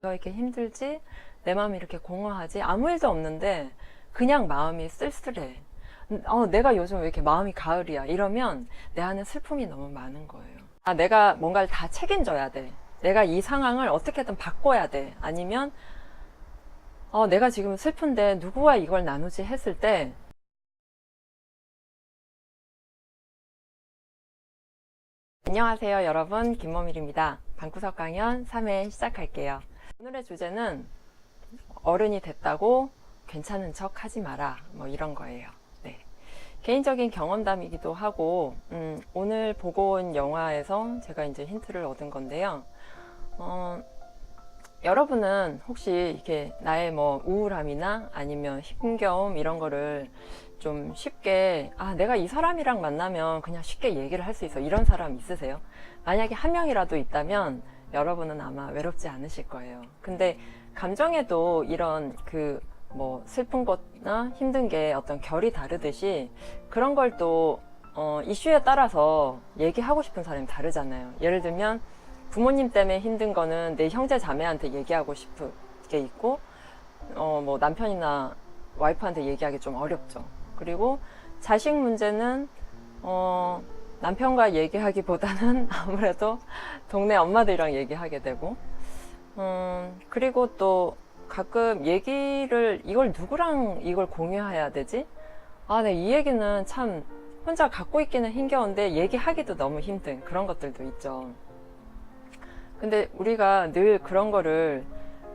왜 이렇게 힘들지? 내 마음이 이렇게 공허하지? 아무 일도 없는데 그냥 마음이 쓸쓸해. 내가 요즘 왜 이렇게 마음이 가을이야? 이러면 내 안에 슬픔이 너무 많은 거예요. 내가 뭔가를 다 책임져야 돼. 내가 이 상황을 어떻게든 바꿔야 돼. 아니면 내가 지금 슬픈데 누구와 이걸 나누지 했을 때 안녕하세요 여러분, 김모밀입니다. 방구석 강연 3회 시작할게요. 오늘의 주제는 어른이 됐다고 괜찮은 척 하지 마라, 뭐 이런 거예요. 네. 개인적인 경험담이기도 하고 오늘 보고 온 영화에서 제가 이제 힌트를 얻은 건데요. 여러분은 혹시 이렇게 나의 뭐 우울함이나 아니면 힘겨움 이런 거를 좀 쉽게 내가 이 사람이랑 만나면 그냥 쉽게 얘기를 할 수 있어, 이런 사람 있으세요? 만약에 한 명이라도 있다면 여러분은 아마 외롭지 않으실 거예요. 근데 감정에도 이런 뭐 슬픈 것이나 힘든 게 어떤 결이 다르듯이 그런 걸 또 이슈에 따라서 얘기하고 싶은 사람이 다르잖아요. 예를 들면 부모님 때문에 힘든 거는 내 형제 자매한테 얘기하고 싶은 게 있고 뭐 남편이나 와이프한테 얘기하기 좀 어렵죠. 그리고 자식 문제는 남편과 얘기하기보다는 아무래도 동네 엄마들이랑 얘기하게 되고 그리고 또 가끔 얘기를 이걸 누구랑 이걸 공유해야 되지? 네, 이 얘기는 참 혼자 갖고 있기는 힘겨운데 얘기하기도 너무 힘든 그런 것들도 있죠. 근데 우리가 늘 그런 거를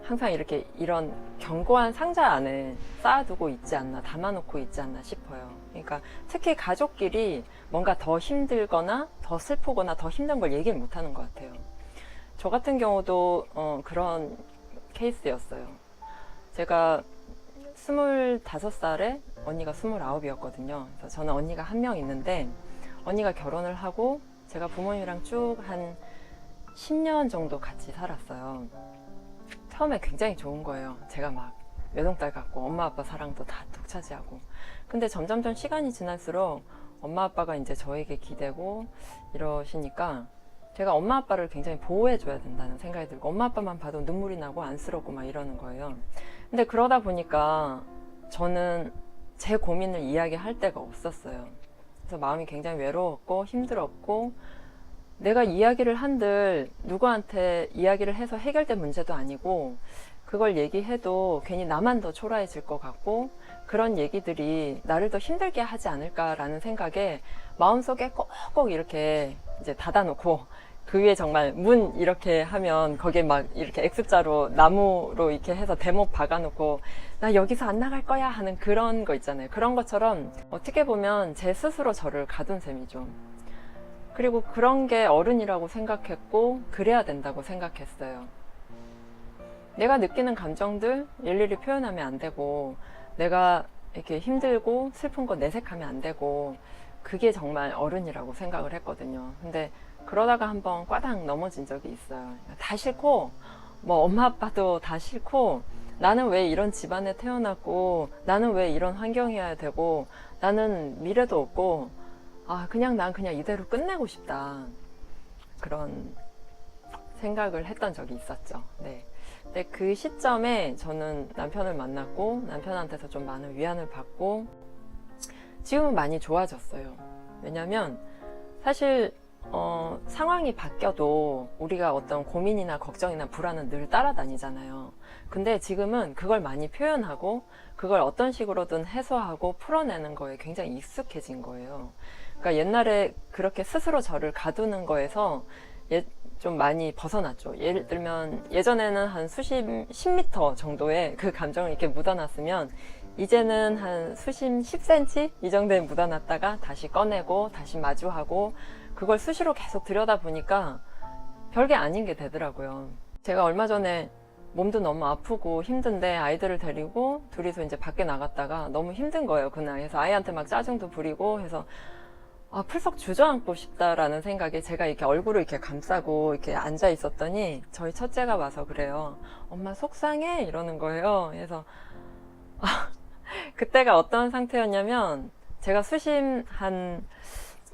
항상 이렇게 이런 견고한 상자 안에 쌓아두고 있지 않나, 담아놓고 있지 않나 싶어요. 그러니까 특히 가족끼리 뭔가 더 힘들거나 더 슬프거나 더 힘든 걸 얘기를 못하는 것 같아요. 저 같은 경우도 그런 케이스였어요. 제가 25살에 언니가 29이었거든요. 그래서 저는 언니가 한 명 있는데 언니가 결혼을 하고 제가 부모님이랑 쭉 한 10년 정도 같이 살았어요. 처음에 굉장히 좋은 거예요. 제가 막 외동딸 같고 엄마 아빠 사랑도 다 독차지하고. 근데 점점점 시간이 지날수록 엄마 아빠가 이제 저에게 기대고 이러시니까 제가 엄마 아빠를 굉장히 보호해 줘야 된다는 생각이 들고 엄마 아빠만 봐도 눈물이 나고 안쓰럽고 막 이러는 거예요. 근데 그러다 보니까 저는 제 고민을 이야기할 데가 없었어요. 그래서 마음이 굉장히 외로웠고 힘들었고 내가 이야기를 한들 누구한테 이야기를 해서 해결된 문제도 아니고 그걸 얘기해도 괜히 나만 더 초라해질 것 같고 그런 얘기들이 나를 더 힘들게 하지 않을까라는 생각에 마음속에 꼭꼭 이렇게 이제 닫아놓고 그 위에 정말 문 이렇게 하면 거기에 막 이렇게 X자로 나무로 이렇게 해서 대못 박아놓고 나 여기서 안 나갈 거야 하는 그런 거 있잖아요. 그런 것처럼 어떻게 보면 제 스스로 저를 가둔 셈이죠. 그리고 그런 게 어른이라고 생각했고 그래야 된다고 생각했어요. 내가 느끼는 감정들 일일이 표현하면 안 되고 내가 이렇게 힘들고 슬픈 거 내색하면 안 되고 그게 정말 어른이라고 생각을 했거든요. 근데 그러다가 한번 꽈당 넘어진 적이 있어요. 다 싫고 뭐 엄마 아빠도 다 싫고 나는 왜 이런 집안에 태어났고 나는 왜 이런 환경이어야 되고 나는 미래도 없고 그냥 난 그냥 이대로 끝내고 싶다, 그런 생각을 했던 적이 있었죠. 네. 근데 그 시점에 저는 남편을 만났고 남편한테서 좀 많은 위안을 받고 지금은 많이 좋아졌어요. 왜냐면 사실 상황이 바뀌어도 우리가 어떤 고민이나 걱정이나 불안은 늘 따라다니잖아요. 근데 지금은 그걸 많이 표현하고 그걸 어떤 식으로든 해소하고 풀어내는 거에 굉장히 익숙해진 거예요. 그러니까 옛날에 그렇게 스스로 저를 가두는 거에서 좀 많이 벗어났죠. 예를 들면 예전에는 한 10m 정도의 그 감정을 이렇게 묻어놨으면 이제는 한 10cm 이 정도에 묻어놨다가 다시 꺼내고 다시 마주하고 그걸 수시로 계속 들여다보니까 별게 아닌 게 되더라고요. 제가 얼마 전에 몸도 너무 아프고 힘든데 아이들을 데리고 둘이서 이제 밖에 나갔다가 너무 힘든 거예요, 그날. 그래서 아이한테 막 짜증도 부리고 해서 풀썩 주저앉고 싶다라는 생각에 제가 이렇게 얼굴을 이렇게 감싸고 이렇게 앉아 있었더니 저희 첫째가 와서 그래요. 엄마 속상해? 이러는 거예요. 그래서 그때가 어떤 상태였냐면 제가 수심 한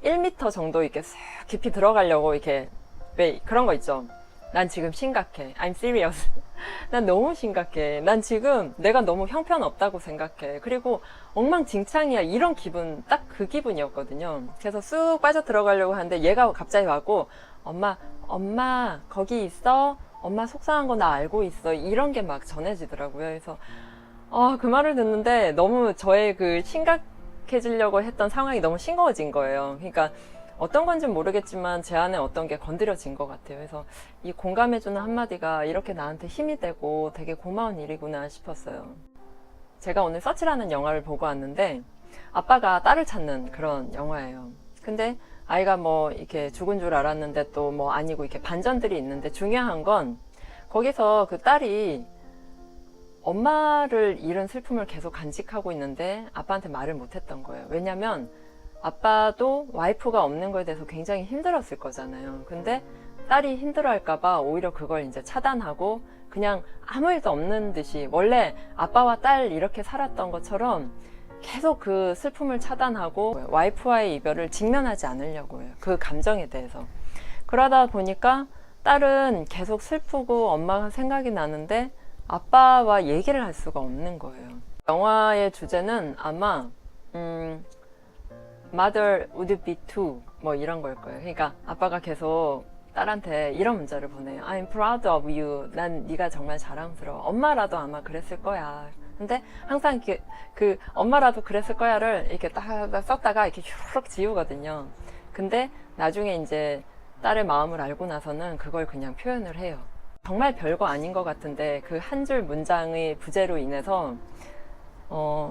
1m 정도 이렇게 쓱 깊이 들어가려고 이렇게 왜 그런 거 있죠. 난 지금 심각해. I'm serious. 난 너무 심각해. 난 지금 내가 너무 형편없다고 생각해. 그리고 엉망진창이야. 이런 기분, 딱 그 기분이었거든요. 그래서 쑥 빠져 들어가려고 하는데 얘가 갑자기 와고, 엄마, 거기 있어? 엄마 속상한 거 나 알고 있어. 이런 게 막 전해지더라고요. 그래서, 그 말을 듣는데 너무 저의 그 심각해지려고 했던 상황이 너무 싱거워진 거예요. 그러니까 어떤 건지 모르겠지만 제 안에 어떤 게 건드려진 것 같아요. 그래서 이 공감해주는 한마디가 이렇게 나한테 힘이 되고 되게 고마운 일이구나 싶었어요. 제가 오늘 서치라는 영화를 보고 왔는데 아빠가 딸을 찾는 그런 영화예요. 근데 아이가 뭐 이렇게 죽은 줄 알았는데 또 뭐 아니고 이렇게 반전들이 있는데 중요한 건 거기서 그 딸이 엄마를 잃은 슬픔을 계속 간직하고 있는데 아빠한테 말을 못했던 거예요. 왜냐면 아빠도 와이프가 없는 거에 대해서 굉장히 힘들었을 거잖아요. 근데 딸이 힘들어할까봐 오히려 그걸 이제 차단하고 그냥 아무 일도 없는 듯이 원래 아빠와 딸 이렇게 살았던 것처럼 계속 그 슬픔을 차단하고 와이프와의 이별을 직면하지 않으려고 해요. 그 감정에 대해서. 그러다 보니까 딸은 계속 슬프고 엄마가 생각이 나는데 아빠와 얘기를 할 수가 없는 거예요. 영화의 주제는 아마 Mother would be too 뭐 이런 걸 거예요. 그러니까 아빠가 계속 딸한테 이런 문자를 보내요. I'm proud of you. 난 네가 정말 자랑스러워. 엄마라도 아마 그랬을 거야. 근데 항상 그 엄마라도 그랬을 거야를 이렇게 딱 썼다가 이렇게 휴룩 지우거든요. 근데 나중에 이제 딸의 마음을 알고 나서는 그걸 그냥 표현을 해요. 정말 별거 아닌 것 같은데 그 한 줄 문장의 부재로 인해서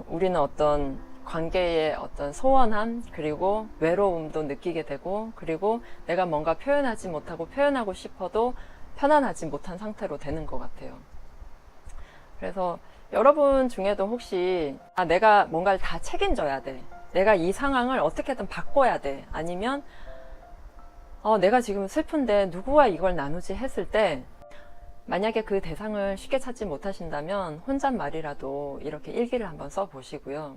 우리는 어떤 관계의 어떤 소원함 그리고 외로움도 느끼게 되고 그리고 내가 뭔가 표현하지 못하고 표현하고 싶어도 편안하지 못한 상태로 되는 것 같아요. 그래서 여러분 중에도 혹시 내가 뭔가를 다 책임져야 돼. 내가 이 상황을 어떻게든 바꿔야 돼. 아니면 내가 지금 슬픈데 누구와 이걸 나누지 했을 때 만약에 그 대상을 쉽게 찾지 못하신다면 혼잣말이라도 이렇게 일기를 한번 써보시고요.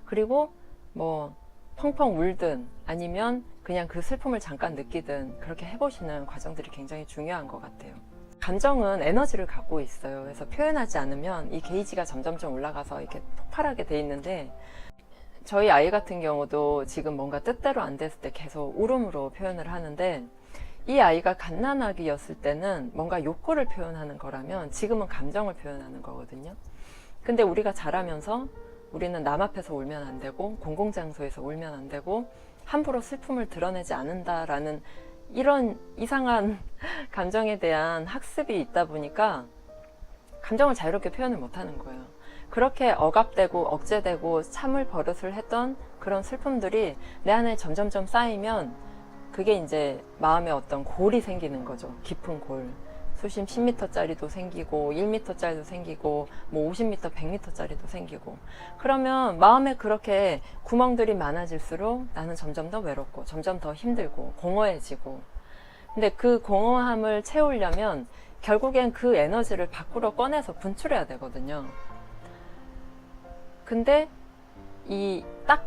그리고 뭐 펑펑 울든 아니면 그냥 그 슬픔을 잠깐 느끼든 그렇게 해보시는 과정들이 굉장히 중요한 것 같아요. 감정은 에너지를 갖고 있어요. 그래서 표현하지 않으면 이 게이지가 점점점 올라가서 이렇게 폭발하게 돼 있는데 저희 아이 같은 경우도 지금 뭔가 뜻대로 안 됐을 때 계속 울음으로 표현을 하는데 이 아이가 갓난아기였을 때는 뭔가 욕구를 표현하는 거라면 지금은 감정을 표현하는 거거든요. 근데 우리가 자라면서 우리는 남 앞에서 울면 안 되고 공공장소에서 울면 안 되고 함부로 슬픔을 드러내지 않는다라는 이런 이상한 감정에 대한 학습이 있다 보니까 감정을 자유롭게 표현을 못하는 거예요. 그렇게 억압되고 억제되고 참을 버릇을 했던 그런 슬픔들이 내 안에 점점점 쌓이면 그게 이제 마음에 어떤 골이 생기는 거죠. 깊은 골. 수심 10m짜리도 생기고 1m짜리도 생기고 뭐 50m, 100m짜리도 생기고 그러면 마음에 그렇게 구멍들이 많아질수록 나는 점점 더 외롭고 점점 더 힘들고 공허해지고 근데 그 공허함을 채우려면 결국엔 그 에너지를 밖으로 꺼내서 분출해야 되거든요. 근데 이 딱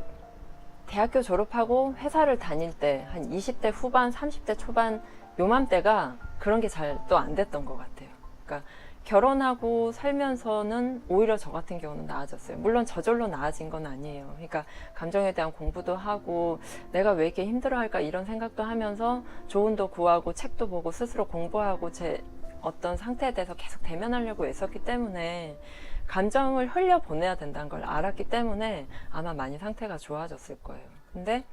대학교 졸업하고 회사를 다닐 때 한 20대 후반, 30대 초반 요맘때가 그런 게 잘 또 안 됐던 것 같아요. 그러니까 결혼하고 살면서는 오히려 저 같은 경우는 나아졌어요. 물론 저절로 나아진 건 아니에요. 그러니까 감정에 대한 공부도 하고 내가 왜 이렇게 힘들어할까 이런 생각도 하면서 조언도 구하고 책도 보고 스스로 공부하고 제 어떤 상태에 대해서 계속 대면하려고 애썼기 때문에 감정을 흘려보내야 된다는 걸 알았기 때문에 아마 많이 상태가 좋아졌을 거예요. 근데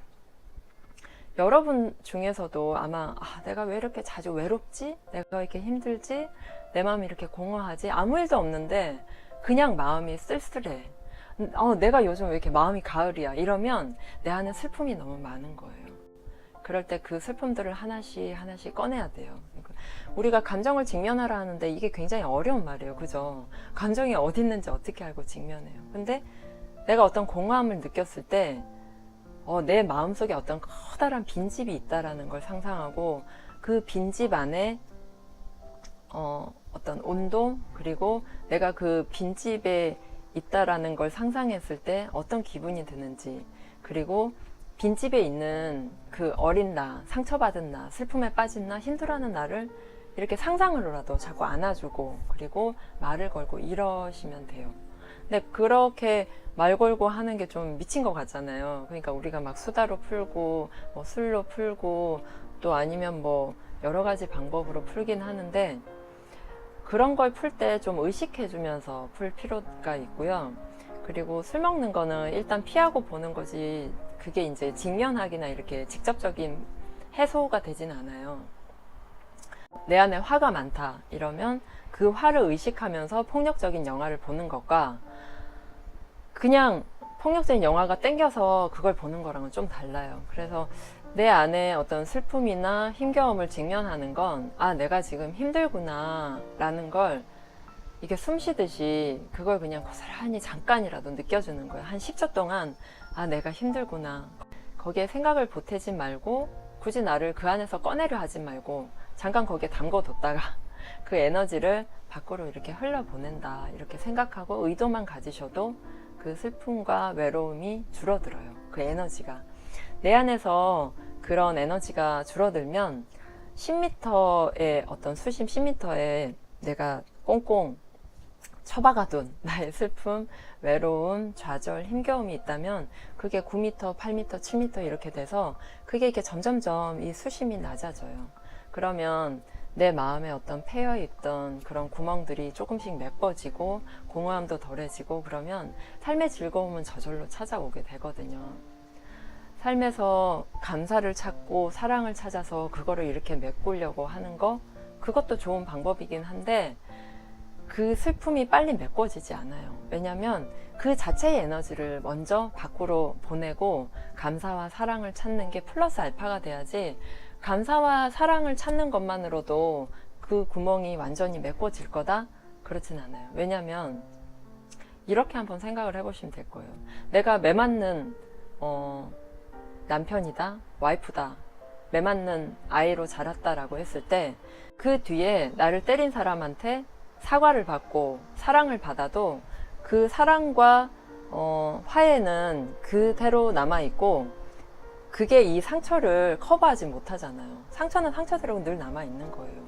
여러분 중에서도 아마 내가 왜 이렇게 자주 외롭지? 내가 왜 이렇게 힘들지? 내 마음이 이렇게 공허하지? 아무 일도 없는데 그냥 마음이 쓸쓸해. 내가 요즘 왜 이렇게 마음이 가을이야? 이러면 내 안에 슬픔이 너무 많은 거예요. 그럴 때 그 슬픔들을 하나씩 하나씩 꺼내야 돼요. 우리가 감정을 직면하라 하는데 이게 굉장히 어려운 말이에요. 그죠? 감정이 어디 있는지 어떻게 알고 직면해요. 근데 내가 어떤 공허함을 느꼈을 때 내 마음속에 어떤 커다란 빈집이 있다라는 걸 상상하고 그 빈집 안에 어떤 온도 그리고 내가 그 빈집에 있다라는 걸 상상했을 때 어떤 기분이 드는지 그리고 빈집에 있는 그 어린 나, 상처받은 나, 슬픔에 빠진 나, 힘들어하는 나를 이렇게 상상으로라도 자꾸 안아주고 그리고 말을 걸고 이러시면 돼요. 근데 그렇게 말 걸고 하는 게 좀 미친 것 같잖아요. 그러니까 우리가 막 수다로 풀고 뭐 술로 풀고 또 아니면 뭐 여러 가지 방법으로 풀긴 하는데 그런 걸 풀 때 좀 의식해 주면서 풀 필요가 있고요. 그리고 술 먹는 거는 일단 피하고 보는 거지 그게 이제 직면하기나 이렇게 직접적인 해소가 되진 않아요. 내 안에 화가 많다 이러면 그 화를 의식하면서 폭력적인 영화를 보는 것과 그냥 폭력적인 영화가 땡겨서 그걸 보는 거랑은 좀 달라요. 그래서 내 안에 어떤 슬픔이나 힘겨움을 직면하는 건 아, 내가 지금 힘들구나 라는 걸 이게 숨 쉬듯이 그걸 그냥 고스란히 잠깐이라도 느껴주는 거예요. 한 10초 동안 아, 내가 힘들구나. 거기에 생각을 보태지 말고 굳이 나를 그 안에서 꺼내려 하지 말고 잠깐 거기에 담궈뒀다가 그 에너지를 밖으로 이렇게 흘려보낸다 이렇게 생각하고 의도만 가지셔도 그 슬픔과 외로움이 줄어들어요. 그 에너지가 내 안에서 그런 에너지가 줄어들면 10m의 어떤 수심 10m에 내가 꽁꽁 처박아둔 나의 슬픔, 외로움, 좌절, 힘겨움이 있다면 그게 9m, 8m, 7m 이렇게 돼서 그게 이렇게 점점점 이 수심이 낮아져요. 그러면 내 마음에 어떤 패여있던 그런 구멍들이 조금씩 메꿔지고 공허함도 덜해지고 그러면 삶의 즐거움은 저절로 찾아오게 되거든요. 삶에서 감사를 찾고 사랑을 찾아서 그거를 이렇게 메꾸려고 하는 거 그것도 좋은 방법이긴 한데 그 슬픔이 빨리 메꿔지지 않아요. 왜냐하면 그 자체의 에너지를 먼저 밖으로 보내고 감사와 사랑을 찾는 게 플러스 알파가 돼야지 감사와 사랑을 찾는 것만으로도 그 구멍이 완전히 메꿔질 거다? 그렇진 않아요. 왜냐하면 이렇게 한번 생각을 해보시면 될 거예요. 내가 매맞는 남편이다, 와이프다, 매맞는 아이로 자랐다라고 했을 때 그 뒤에 나를 때린 사람한테 사과를 받고 사랑을 받아도 그 사랑과 화해는 그대로 남아있고 그게 이 상처를 커버하지 못하잖아요. 상처는 상처대로 늘 남아있는 거예요.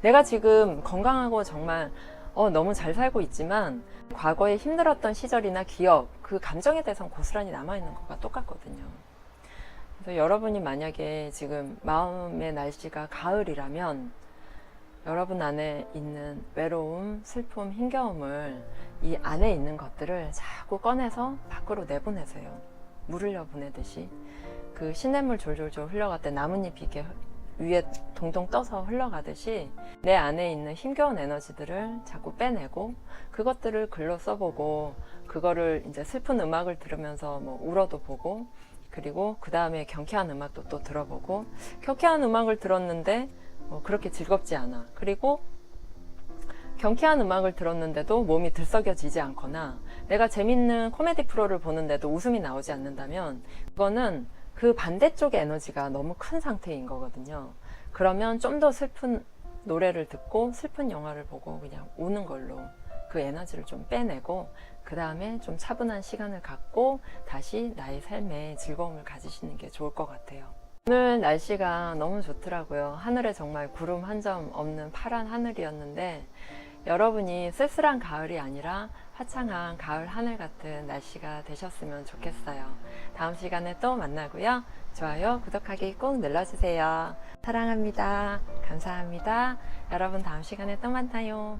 내가 지금 건강하고 정말 너무 잘 살고 있지만 과거에 힘들었던 시절이나 기억 그 감정에 대해서는 고스란히 남아있는 것과 똑같거든요. 그래서 여러분이 만약에 지금 마음의 날씨가 가을이라면 여러분 안에 있는 외로움, 슬픔, 힘겨움을 이 안에 있는 것들을 자꾸 꺼내서 밖으로 내보내세요. 물을 흘려보내듯이 그 시냇물 졸졸졸 흘러갈 때 나뭇잎이 이렇게 위에 동동 떠서 흘러가듯이 내 안에 있는 힘겨운 에너지들을 자꾸 빼내고 그것들을 글로 써보고 그거를 이제 슬픈 음악을 들으면서 뭐 울어도 보고 그리고 그 다음에 경쾌한 음악도 또 들어보고 경쾌한 음악을 들었는데 그렇게 즐겁지 않아. 그리고 경쾌한 음악을 들었는데도 몸이 들썩여지지 않거나 내가 재밌는 코미디 프로를 보는데도 웃음이 나오지 않는다면 그거는 그 반대쪽의 에너지가 너무 큰 상태인 거거든요. 그러면 좀 더 슬픈 노래를 듣고 슬픈 영화를 보고 그냥 우는 걸로 그 에너지를 좀 빼내고 그 다음에 좀 차분한 시간을 갖고 다시 나의 삶에 즐거움을 가지시는 게 좋을 것 같아요. 오늘 날씨가 너무 좋더라고요. 하늘에 정말 구름 한 점 없는 파란 하늘이었는데 여러분이 쓸쓸한 가을이 아니라 화창한 가을 하늘 같은 날씨가 되셨으면 좋겠어요. 다음 시간에 또 만나고요. 좋아요, 구독하기 꼭 눌러주세요. 사랑합니다. 감사합니다. 여러분 다음 시간에 또 만나요.